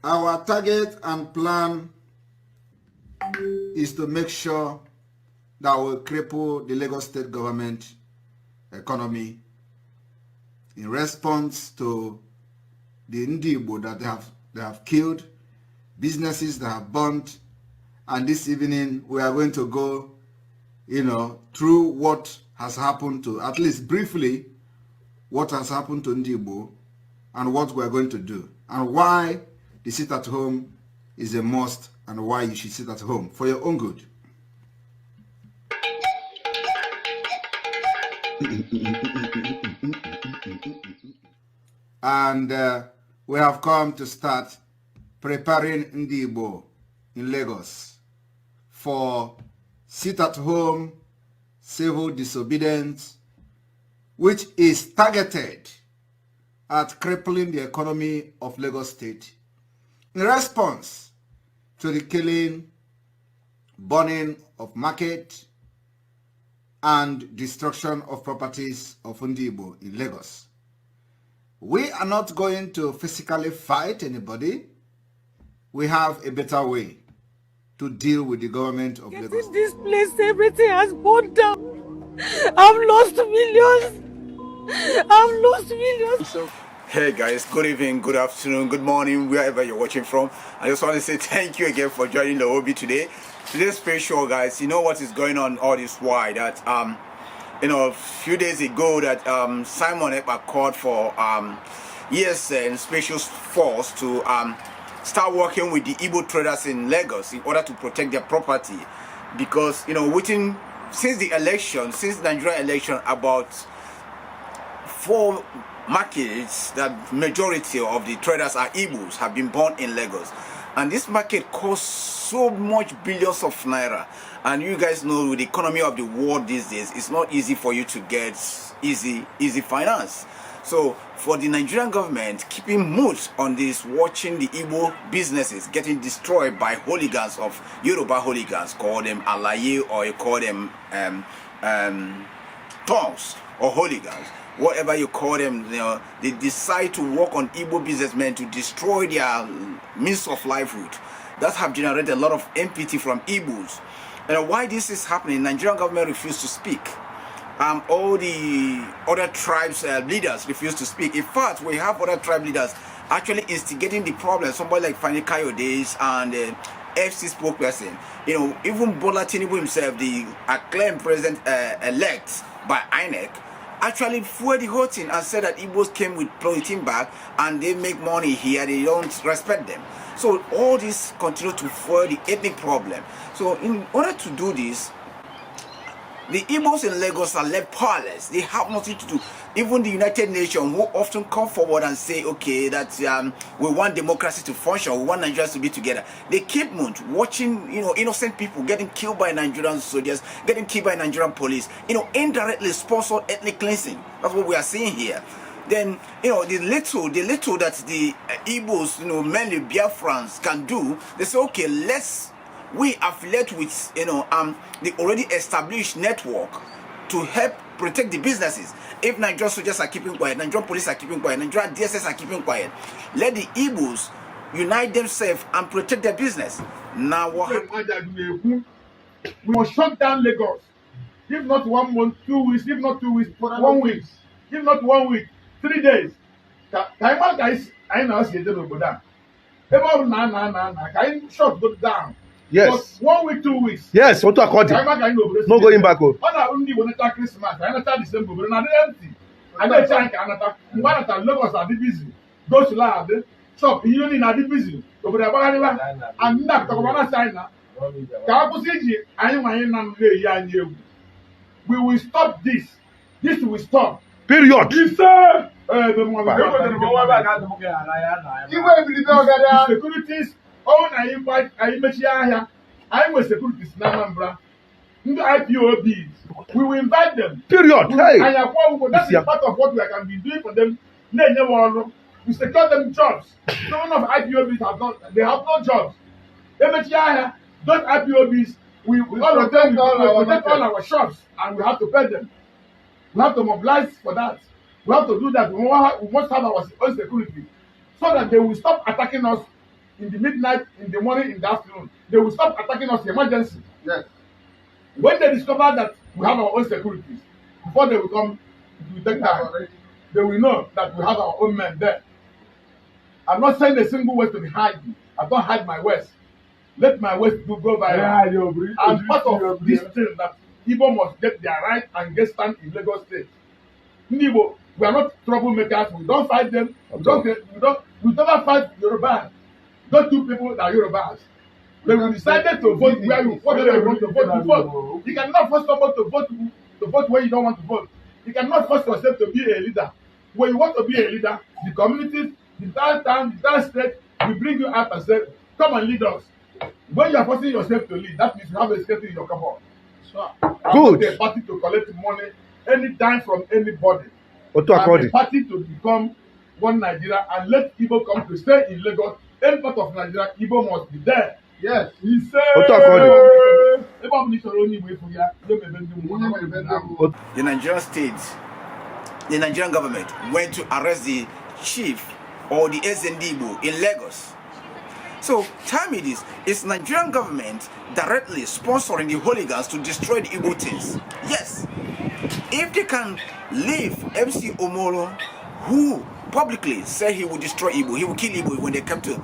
Our target and plan is to make sure that will cripple the Lagos state government economy in response to the Ndigbo that they have killed, businesses that have burnt, and this evening we are going to go, through what has happened to, at least briefly, what has happened to Ndigbo and what we are going to do, and why the sit at home is a must and why you should sit at home for your own good. And we have come to start preparing Ndigbo in Lagos for sit-at-home civil disobedience, which is targeted at crippling the economy of Lagos State in response to the killing, burning of market, and destruction of properties of Ndigbo in Lagos. We are not going to physically fight anybody. We have a better way to deal with the government of Lagos. In this place, everything has gone down. I've lost millions. Hey guys, good evening, good afternoon, good morning, wherever you're watching from. I just want to say thank you again for joining the hobby today. Today's special, guys. You know what is going on all this while that a few days ago that Simon Ekpa called for ESN special force to start working with the Igbo traders in Lagos in order to protect their property, because since the Nigeria election, about 4 markets that majority of the traders are Igbos have been born in Lagos, and this market costs so much billions of naira. And you guys know, with the economy of the world these days, it's not easy for you to get easy finance. So for the Nigerian government keeping mute on this, watching the Igbo businesses getting destroyed by hooligans of Yoruba hooligans, call them alaye or you call them tongues or hooligans, whatever you call them, they decide to work on Igbo businessmen to destroy their means of livelihood. That have generated a lot of empathy from Igbos. And why this is happening, Nigerian government refused to speak. All the other tribes leaders refuse to speak. In fact, we have other tribe leaders actually instigating the problem. Somebody like Fani Kayode and FC spokesperson. Even Bola Tinubu himself, the acclaimed president elect by INEC, actually fueled the whole thing and said that Igbos came with polythene bag and they make money here, they don't respect them. So all this continue to fuel the ethnic problem. So in order to do this, the Igbos in Lagos are left powerless. They have nothing to do. Even the United Nations, who often come forward and say, okay, that we want democracy to function, we want Nigerians to be together, they keep mute, watching innocent people getting killed by Nigerian soldiers, getting killed by Nigerian police, indirectly sponsored ethnic cleansing. That's what we are seeing here. Then the little that the Igbos, mainly Biafrans, can do, they say, okay, we affiliate with the already established network to help protect the businesses. If Nigerian soldiers are keeping quiet, Nigerian police are keeping quiet, Nigerian DSS are keeping quiet, let the Igbos unite themselves and protect their business. Now what happened? We must shut down Lagos. If not 1 month, 2 weeks, if not 2 weeks, 1 week. If not 1 week, 3 days. Time guys, I know see them go down. About can shut go down. Yes. But 1 week, 2 weeks. Yes, what to accord? No going back. Other only when it's Christmas, I understand December, but not empty. I know China Canada. One at Lagos are busy. Go to lab, shop, you need not busy. Over the Bagariba and not talk about China. We will stop this. This will stop. Period. Yes, sir. The securities. Oh, I invite. I was securities. Namambra. IPOBs. We will invite them. Period. Hey. That is part of what we can be doing for them. We secure them jobs. None of IPOBs have done. They have no jobs. Those IPOBs, we all of them protect all our shops, and we have to pay them. We have to mobilize for that. We have to do that. We must have our own security, so that they will stop attacking us in the midnight, in the morning, in the afternoon. They will stop attacking us in emergency. Yes. When they discover that we have our own securities, before they will come to take time, they will know that we have our own men there. I'm not saying a single word to be hiding. I don't hide my words. Let my words go viral. And part of this thing that Igbo must get their right and get stand in Lagos State. Igbo, we are not troublemakers. We don't fight them. We never fight Yorubas. Those two people that are Yorubas. They decided to vote where you want to vote. You vote. You cannot force someone to vote where you don't want to vote. You cannot force yourself to be a leader. When you want to be a leader, the communities, the entire town, the entire state will bring you out and say, come and lead us. When you are forcing yourself to lead, that means you have a skeleton in your cupboard. So I'm not a party to collect money anytime from anybody. I'm a party to become one Nigeria and let Igbo come to stay in Lagos. Any part of Nigeria, Igbo must be there. Yes, he said. The Nigerian state, the Nigerian government went to arrest the chief or the Nze Ndigbo in Lagos. So tell me this, is Nigerian government directly sponsoring the hooligans to destroy the Igbo things? Yes. If they can leave MC Omolo, who publicly said he would destroy Igbo, he would kill Igbo when they come to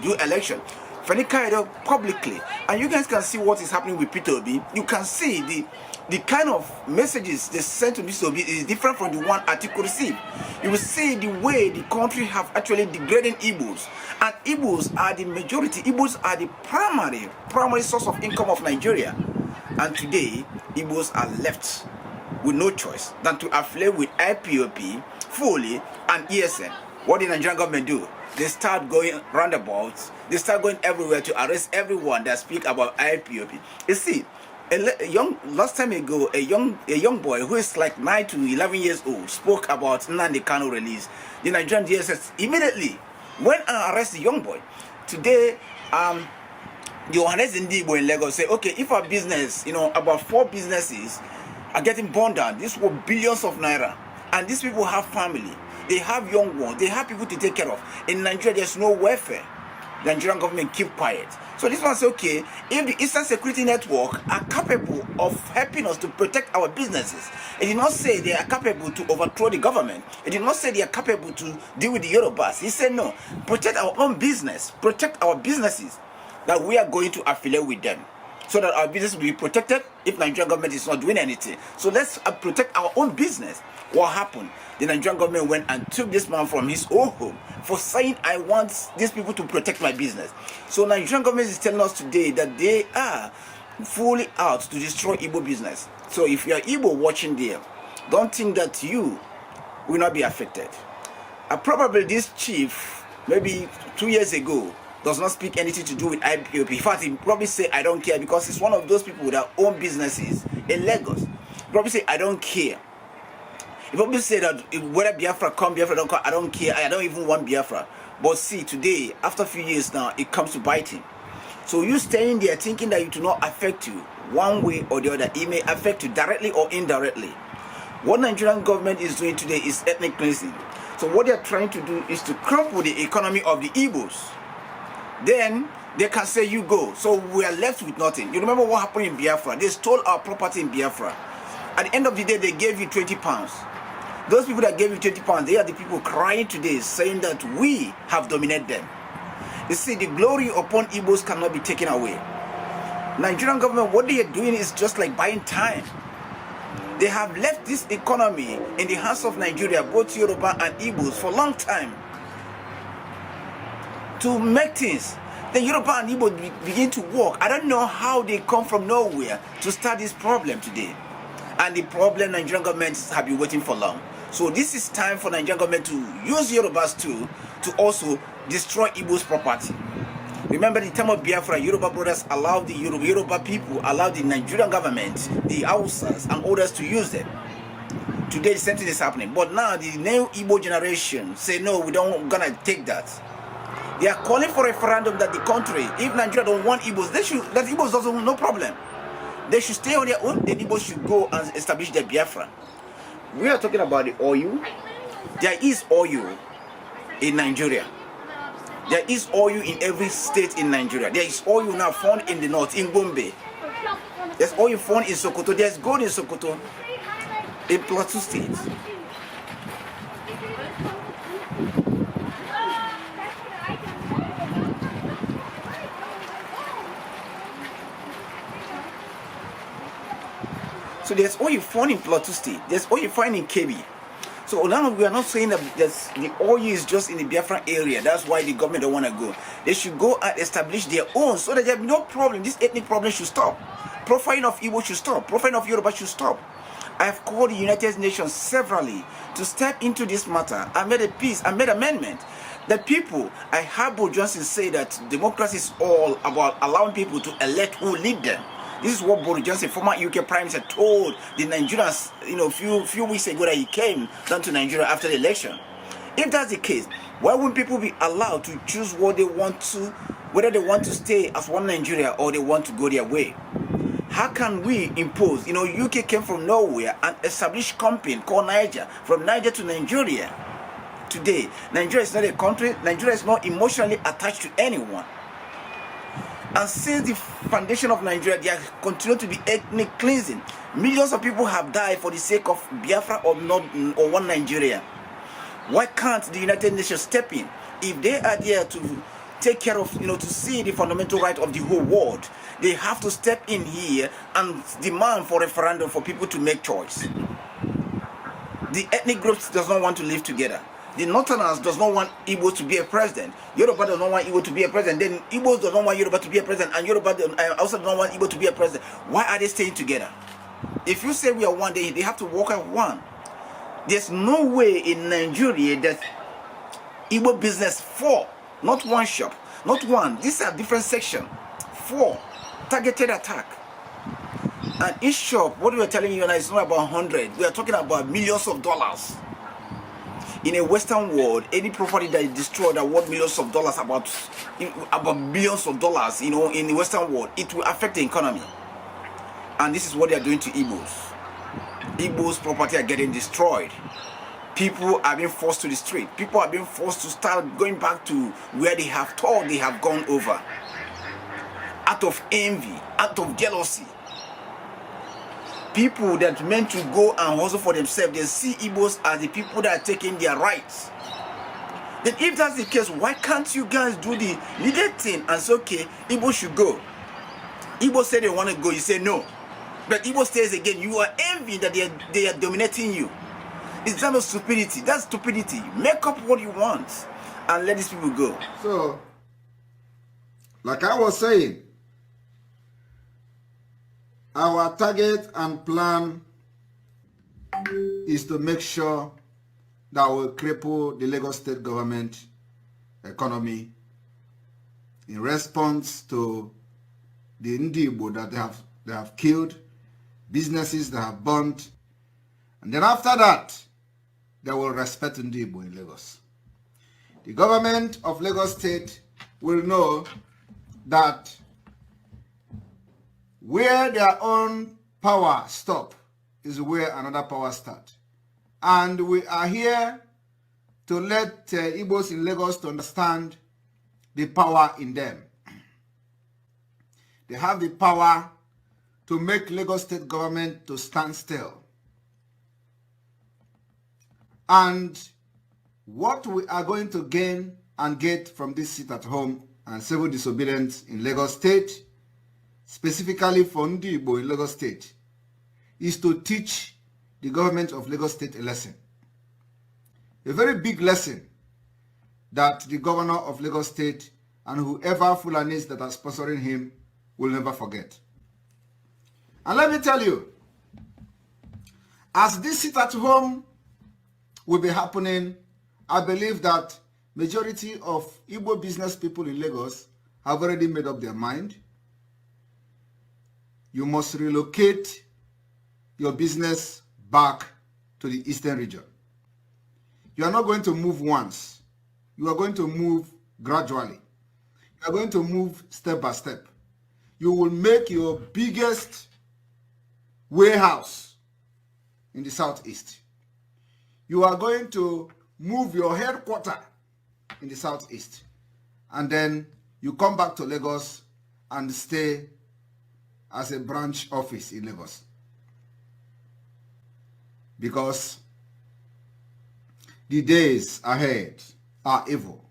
do election, Fenikaido publicly, and you guys can see what is happening with Peter Obi. You can see the kind of messages they sent to Mr. Obi is different from the one Atiku received. You will see the way the country have actually degraded Igbos, and Igbos are the majority. Igbos are the primary source of income of Nigeria, and today Igbos are left with no choice than to affiliate with IPOP fully and ESN. What did the Nigerian government do? They start going roundabouts. They start going everywhere to arrest everyone that speak about IPOP. You see, last time ago, a young boy who is like 9 to 11 years old spoke about Nnamdi Kanu release. The Nigerian DSS immediately went and arrested the young boy. Today, Nze Ndigbo in Lagos say, okay, if our business, about 4 businesses are getting burned down, this was billions of naira, and these people have family. They have young ones. They have people to take care of. In Nigeria, there's no welfare. The Nigerian government keep quiet. So this one says, okay, if the Eastern Security Network are capable of helping us to protect our businesses, it did not say they are capable to overthrow the government. It did not say they are capable to deal with the Yorubas. He said, no, protect our own business, protect our businesses, that we are going to affiliate with them, so that our business will be protected if Nigerian government is not doing anything. So let's protect our own business. What happened? The Nigerian government went and took this man from his own home for saying, I want these people to protect my business. So Nigerian government is telling us today that they are fully out to destroy Igbo business. So if you are Igbo watching there, don't think that you will not be affected. Probably this chief, maybe 2 years ago, does not speak anything to do with IPOP. In fact, he probably say, I don't care, because he's one of those people that own businesses in Lagos. He probably say, I don't care. He probably say that whether Biafra come, Biafra don't come, I don't care. I don't even want Biafra. But see, today, after a few years now, it comes to biting. So you staying there thinking that it will not affect you one way or the other. It may affect you directly or indirectly. What Nigerian government is doing today is ethnic cleansing. So what they are trying to do is to crumple the economy of the Igbos. Then they can say, you go. So we are left with nothing. You remember what happened in Biafra? They stole our property in Biafra. At the end of the day, they gave you 20 pounds. Those people that gave you 20 pounds, they are the people crying today, saying that we have dominated them. You see, the glory upon Igbos cannot be taken away. Nigerian government, what they are doing is just like buying time. They have left this economy in the hands of Nigeria, both Yoruba and Igbos, for a long time, to make things. The Yoruba and Igbo begin to work. I don't know how they come from nowhere to start this problem today. And the problem Nigerian governments have been waiting for long. So this is time for Nigerian government to use Yorubas too, to also destroy Igbo's property. Remember the time of Biafra, Yoruba brothers allowed the Yoruba people, allowed the Nigerian government, the Hausas and others to use them. Today the same thing is happening. But now the new Igbo generation say, no, we don't gonna take that. They are calling for a referendum that the country, if Nigeria don't want Igbos, that Igbos doesn't want, no problem. They should stay on their own, then Igbos should go and establish their Biafra. We are talking about the oil. There is oil in Nigeria. There is oil in every state in Nigeria. There is oil now found in the north, in Gombe. There's oil found in Sokoto. There's gold in Sokoto, in Plateau State. So there's oil found in Plateau State. There's oil found in Kebbi. So now we are not saying that the oil is just in the Biafran area. That's why the government don't want to go. They should go and establish their own so that there will be no problem. This ethnic problem should stop. Profiling of Igbo should stop. Profiling of Yoruba should stop. I have called the United Nations severally to step into this matter. I made a peace. I made amendment. The people, I heard Bo Johnson say that democracy is all about allowing people to elect who lead them. This is what Boris Johnson, former UK Prime Minister, told the Nigerians, few weeks ago that he came down to Nigeria after the election. If that's the case, why wouldn't people be allowed to choose what they want to, whether they want to stay as one Nigeria or they want to go their way? How can we impose? UK came from nowhere and established company called Niger, from Niger to Nigeria. Today, Nigeria is not a country. Nigeria is not emotionally attached to anyone. And since the foundation of Nigeria, there continue to be ethnic cleansing. Millions of people have died for the sake of Biafra or one Nigeria. Why can't the United Nations step in? If they are there to take care of, to see the fundamental right of the whole world, they have to step in here and demand for referendum for people to make choice. The ethnic groups does not want to live together. The Northerners does not want Igbos to be a president. Yoruba does not want Igbo to be a president. Then Igbos does not want Yoruba to be a president. And Yoruba also does not want Igbo to be a president. Why are they staying together? If you say we are one, they have to work as one. There's no way in Nigeria that Igbo business 4, not one shop, not one. These are different sections. 4 targeted attack. And each shop, what we are telling you now is not about 100. We are talking about millions of dollars. In a Western world, any property that is destroyed that worth millions of dollars, about billions of dollars, in the Western world, it will affect the economy. And this is what they are doing to Igbos. Igbos' property are getting destroyed. People are being forced to the street. People are being forced to start going back to where they have thought they have gone over. Out of envy, out of jealousy. People that meant to go and hustle for themselves, they see Igbos as the people that are taking their rights. Then if that's the case, why can't you guys do the needed thing and say, okay, Igbo should go? Igbo say they want to go, you say no. But Igbo says again, you are envying that they are dominating you. It's not stupidity. That's stupidity. Make up what you want and let these people go. So, like I was saying, our target and plan is to make sure that we cripple the Lagos state government economy in response to the Ndigbo that they have killed, businesses that have burnt, and then after that, they will respect Ndigbo in Lagos. The government of Lagos state will know that where their own power stop is where another power start. And we are here to let Igbos in Lagos to understand the power in them. They have the power to make Lagos state government to stand still. And what we are going to gain and get from this sit at home and civil disobedience in Lagos state, specifically for Ndigbo in Lagos state, is to teach the government of Lagos state a lesson. A very big lesson that the governor of Lagos state and whoever Fulanis that are sponsoring him will never forget. And let me tell you, as this sit at home will be happening, I believe that majority of Igbo business people in Lagos have already made up their mind. You must relocate your business back to the eastern region. You are not going to move once. You are going to move gradually. You are going to move step by step. You will make your biggest warehouse in the southeast. You are going to move your headquarters in the southeast. and then you come back to Lagos and stay as a branch office in Lagos. Because the days ahead are evil.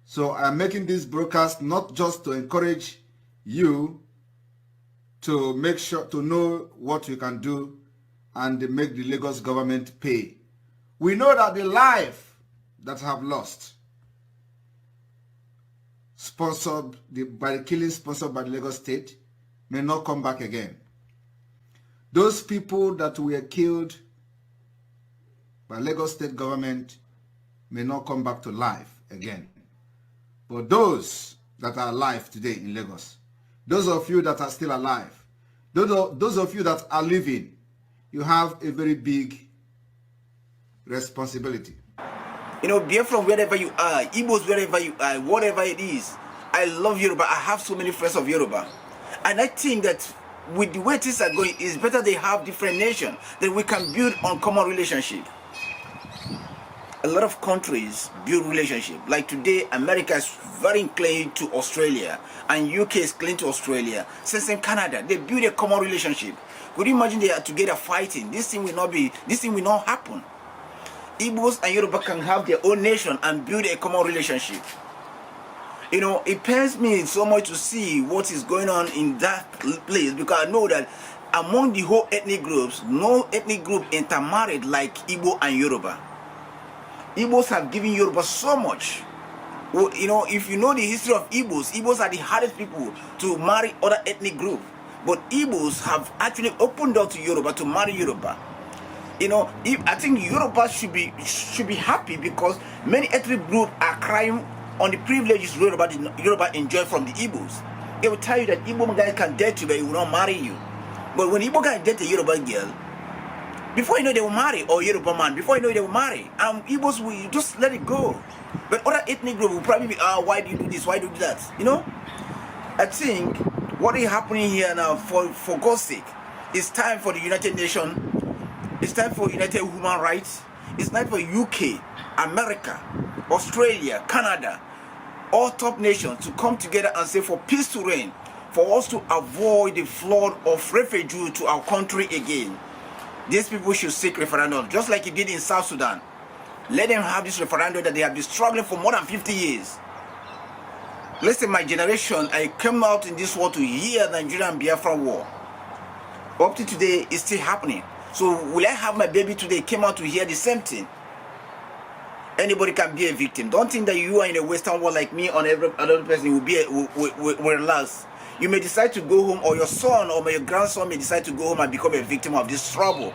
So I'm making this broadcast not just to encourage you to make sure to know what you can do and make the Lagos government pay. We know that the life that have lost sponsored by the killing sponsored by the Lagos state may not come back again. Those people that were killed by Lagos state government may not come back to life again. But those that are alive today in Lagos, those of you that are still alive, those of you that are living, you have a very big responsibility. You know, be from wherever you are, Igbos wherever you are, whatever it is. I love Yoruba. I have so many friends of Yoruba. And I think that with the way things are going, it's better they have different nations, that we can build on common relationship. A lot of countries build relationship. Like today, America is very inclined to Australia, and UK is inclined to Australia. Since in Canada, they build a common relationship. Could you imagine they are together fighting? This thing will not happen. Igbos and Yoruba can have their own nation and build a common relationship. You know, it pains me so much to see what is going on in that place, because I know that among the whole ethnic groups, no ethnic group intermarried like Igbo and Yoruba. Igbos have given Yoruba so much. Well, you know, if you know the history of Igbos are the hardest people to marry other ethnic groups. But Igbos have actually opened door to Yoruba to marry Yoruba. You know, I think Yoruba should be happy, because many ethnic groups are crying on the privileges Yoruba enjoy from the Igbos. They will tell you that Igbo guy can date you, but he will not marry you. But when Igbo guy date a Yoruba girl, before you know they will marry, or Yoruba man, before you know they will marry, Igbos will just let it go. But other ethnic groups will probably be, why do you do this? Why do you do that? You know, I think what is happening here now, for God's sake, it's time for the United Nations. It's time for United Human Rights. It's time for UK, America, Australia, Canada, all top nations to come together and say for peace to reign, for us to avoid the flood of refugees to our country again. These people should seek referendum, just like it did in South Sudan. Let them have this referendum that they have been struggling for more than 50 years. Listen, my generation, I came out in this war to hear the Nigerian Biafra war. Up to today, it's still happening. So will I have my baby today came out to hear the same thing? Anybody can be a victim. Don't think that you are in a Western world like me, or every other person will relax. You may decide to go home, or your son or your grandson may decide to go home and become a victim of this trouble.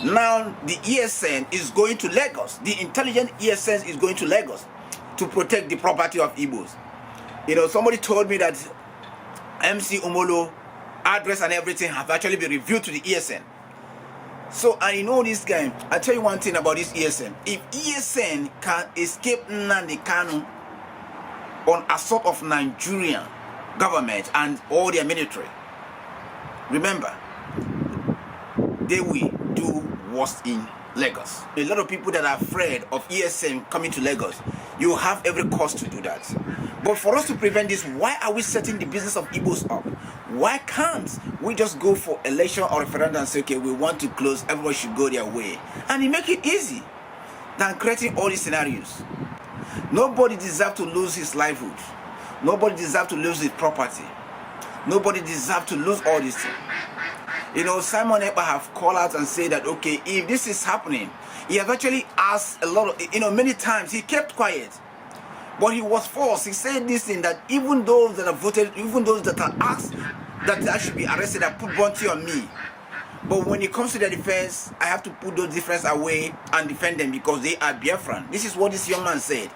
Now the ESN is going to Lagos. The intelligent ESN is going to Lagos to protect the property of Igbos. You know, somebody told me that MC Umolo address and everything have actually been reviewed to the ESN. So I know this guy. I tell you one thing about this ESN. If ESN can escape Nnamdi Kanu on assault of Nigerian government and all their military, remember, they will do worse in Lagos. A lot of people that are afraid of ESN coming to Lagos, you have every cause to do that. But for us to prevent this, why are we setting the business of Igbos up? Why can't we just go for election or referendum and say, okay, we want to close, everyone should go their way, and you make it easy than creating all these scenarios? Nobody deserves to lose his livelihood. Nobody deserves to lose his property. Nobody deserves to lose all these things. You know, Simon Ekpa have called out and said that, okay, if this is happening, he has actually asked a lot of, many times, he kept quiet. But he was forced. He said this thing, that even those that have voted, even those that are asked that I should be arrested, and put bounty on me. But when it comes to the defense, I have to put those differences away and defend them because they are Biafran. This is what this young man said.